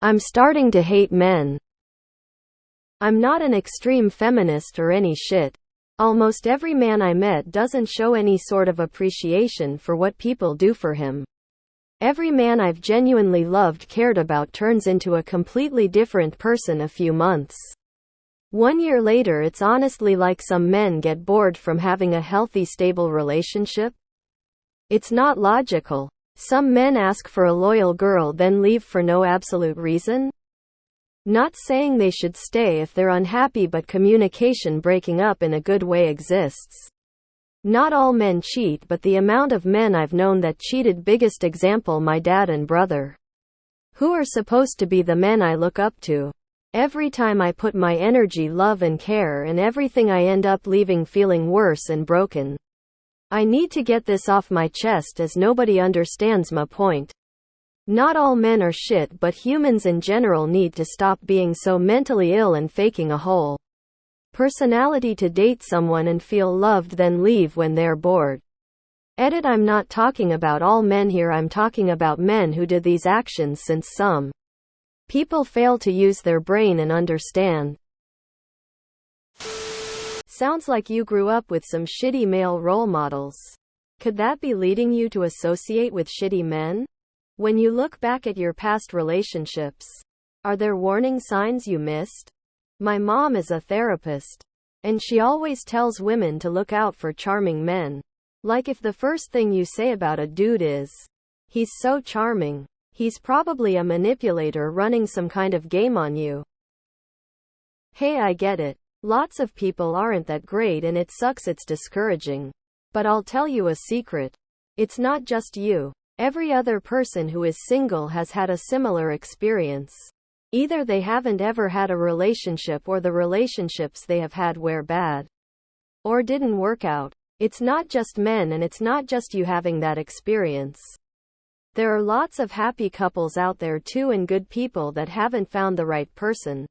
I'm starting to hate men. I'm not an extreme feminist or any shit. Almost every man I met doesn't show any sort of appreciation for what people do for him. Every man I've genuinely loved, cared about, turns into a completely different person a few months. 1 year later, it's honestly like some men get bored from having a healthy, stable relationship. It's not logical. Some men ask for a loyal girl, then leave for no absolute reason. Not saying they should stay if they're unhappy, but communication breaking up in a good way exists. Not all men cheat, but the amount of men I've known that cheated. Biggest example, my dad and brother, who are supposed to be the men I look up to. Every time I put my energy, love and care and everything, I end up leaving feeling worse and broken. I need to get this off my chest as nobody understands my point. Not all men are shit, but humans in general need to stop being so mentally ill and faking a whole personality to date someone and feel loved, then leave when they're bored. Edit: I'm not talking about all men here, I'm talking about men who do these actions, since some people fail to use their brain and understand. Sounds like you grew up with some shitty male role models. Could that be leading you to associate with shitty men? When you look back at your past relationships, are there warning signs you missed? My mom is a therapist, and she always tells women to look out for charming men. Like, if the first thing you say about a dude is, "He's so charming," he's probably a manipulator running some kind of game on you. Hey, I get it. Lots of people aren't that great and it sucks, it's discouraging. But I'll tell you a secret. It's not just you. Every other person who is single has had a similar experience. Either they haven't ever had a relationship, or the relationships they have had were bad or didn't work out. It's not just men, and it's not just you having that experience. There are lots of happy couples out there too, and good people that haven't found the right person.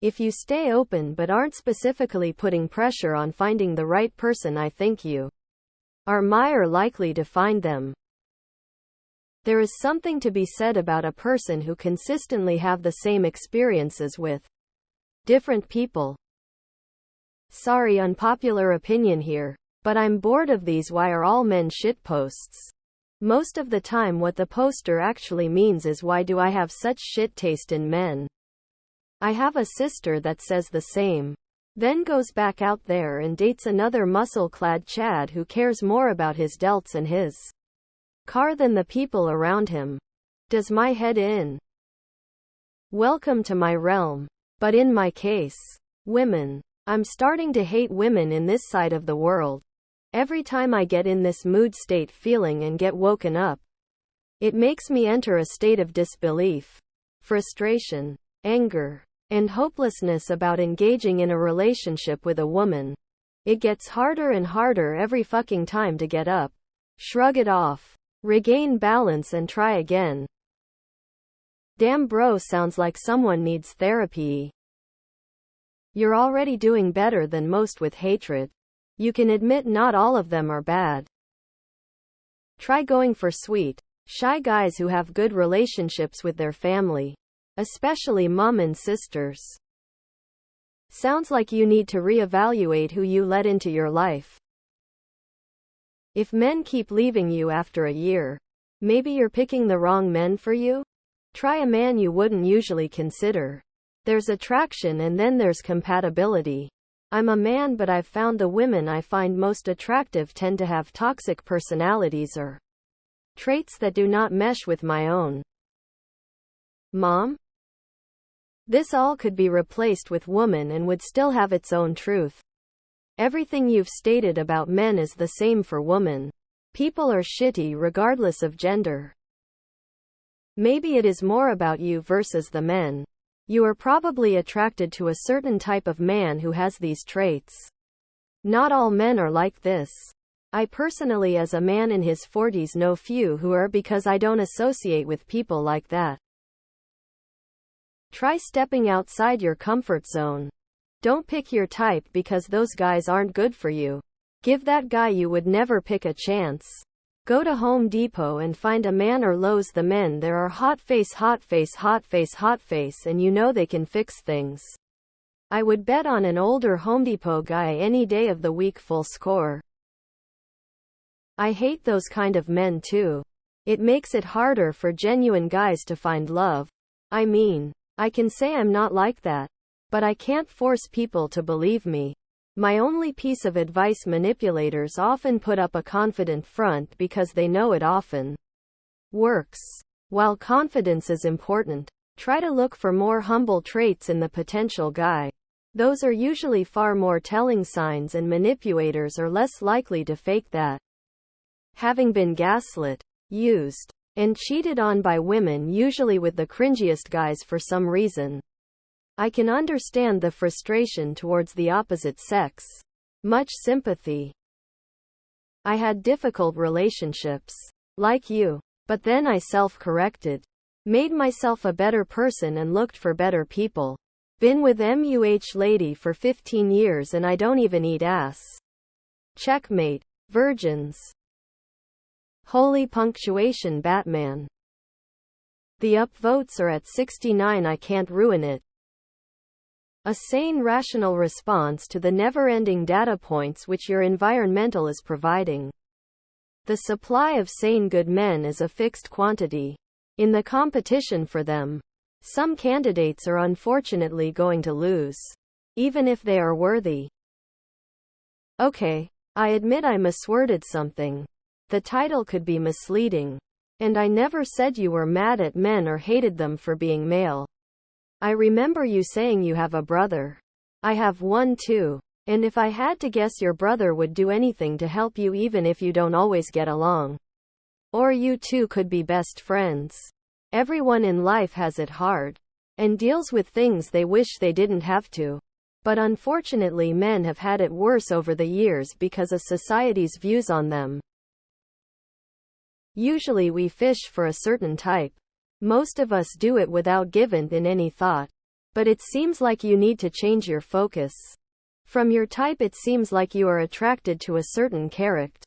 If you stay open but aren't specifically putting pressure on finding the right person, I think you are more likely to find them. There is something to be said about a person who consistently have the same experiences with different people. Sorry, unpopular opinion here, but I'm bored of these "why are all men shit" posts. Most of the time what the poster actually means is, why do I have such shit taste in men? I have a sister that says the same, then goes back out there and dates another muscle-clad Chad who cares more about his delts and his car than the people around him. Does my head in? Welcome to my realm. But in my case, women. I'm starting to hate women in this side of the world. Every time I get in this mood state feeling and get woken up, it makes me enter a state of disbelief, frustration, anger, and hopelessness about engaging in a relationship with a woman. It gets harder and harder every fucking time to get up, shrug it off, regain balance and try again. Damn bro, sounds like someone needs therapy. You're already doing better than most with hatred. You can admit not all of them are bad. Try going for sweet, shy guys who have good relationships with their family, especially mom and sisters. Sounds like you need to reevaluate who you let into your life. If men keep leaving you after a year, maybe you're picking the wrong men for you? Try a man you wouldn't usually consider. There's attraction and then there's compatibility. I'm a man, but I've found the women I find most attractive tend to have toxic personalities or traits that do not mesh with my own. Mom? This all could be replaced with woman and would still have its own truth. Everything you've stated about men is the same for women. People are shitty regardless of gender. Maybe it is more about you versus the men. You are probably attracted to a certain type of man who has these traits. Not all men are like this. I personally, as a man in his 40s, know few who are, because I don't associate with people like that. Try stepping outside your comfort zone. Don't pick your type because those guys aren't good for you. Give that guy you would never pick a chance. Go to Home Depot and find a man, or Lowe's the men there are hot face, hot face, hot face, hot face, and you know they can fix things. I would bet on an older Home Depot guy any day of the week, full score. I hate those kind of men too. It makes it harder for genuine guys to find love. I mean, I can say I'm not like that, but I can't force people to believe me. My only piece of advice: manipulators often put up a confident front because they know it often works. While confidence is important, try to look for more humble traits in the potential guy. Those are usually far more telling signs, and manipulators are less likely to fake that. Having been gaslit, used, and cheated on by women, usually with the cringiest guys for some reason, I can understand the frustration towards the opposite sex. Much sympathy. I had difficult relationships, like you, but then I self-corrected, made myself a better person, and looked for better people. Been with MUH lady for 15 years and I don't even eat ass. Checkmate. Virgins. Holy punctuation, Batman. The upvotes are at 69. I can't ruin it. A sane, rational response to the never-ending data points which your environmental is providing. The supply of sane good men is a fixed quantity. In the competition for them, some candidates are unfortunately going to lose, even if they are worthy. Okay, I admit I misworded something. The title could be misleading. And I never said you were mad at men or hated them for being male. I remember you saying you have a brother. I have one too. And if I had to guess, your brother would do anything to help you, even if you don't always get along. Or you two could be best friends. Everyone in life has it hard, and deals with things they wish they didn't have to. But unfortunately, men have had it worse over the years because of society's views on them. Usually we fish for a certain type. Most of us do it without giving it any thought. But it seems like you need to change your focus. From your type, it seems like you are attracted to a certain character.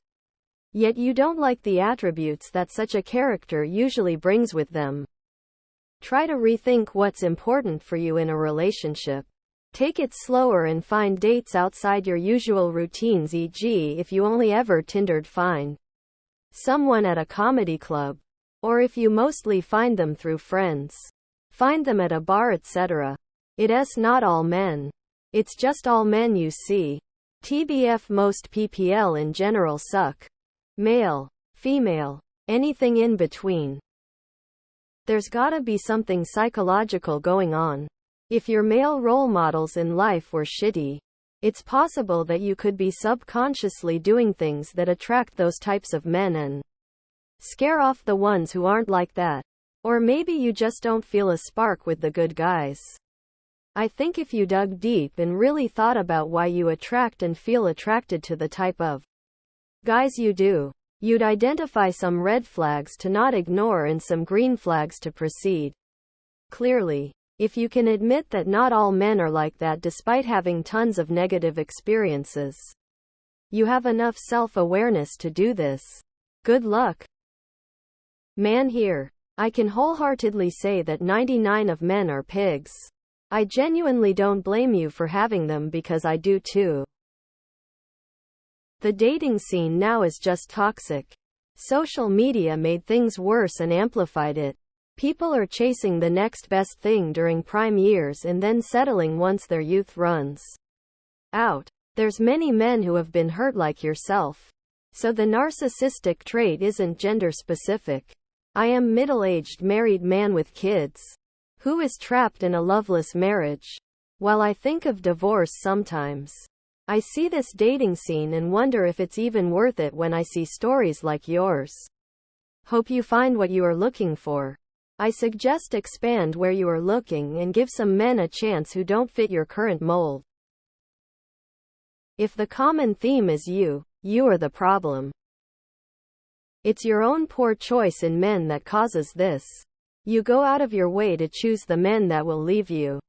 Yet you don't like the attributes that such a character usually brings with them. Try to rethink what's important for you in a relationship. Take it slower and find dates outside your usual routines, e.g., if you only ever Tindered, find someone at a comedy club. Or if you mostly find them through friends, find them at a bar, etc. It's not all men. It's just all men you see. TBF, most PPL in general suck. Male, female, anything in between. There's gotta be something psychological going on. If your male role models in life were shitty, it's possible that you could be subconsciously doing things that attract those types of men and scare off the ones who aren't like that. Or maybe you just don't feel a spark with the good guys. I think if you dug deep and really thought about why you attract and feel attracted to the type of guys you do, you'd identify some red flags to not ignore and some green flags to proceed. Clearly, if you can admit that not all men are like that despite having tons of negative experiences, you have enough self-awareness to do this. Good luck. Man, here, I can wholeheartedly say that 99% of men are pigs. I genuinely don't blame you for having them because I do too. The dating scene now is just toxic. Social media made things worse and amplified it. People are chasing the next best thing during prime years and then settling once their youth runs out. There's many men who have been hurt like yourself. So the narcissistic trait isn't gender specific. I am middle-aged married man with kids who is trapped in a loveless marriage. While I think of divorce sometimes, I see this dating scene and wonder if it's even worth it when I see stories like yours. Hope you find what you are looking for. I suggest expand where you are looking and give some men a chance who don't fit your current mold. If the common theme is you are the problem. It's your own poor choice in men that causes this. You go out of your way to choose the men that will leave you.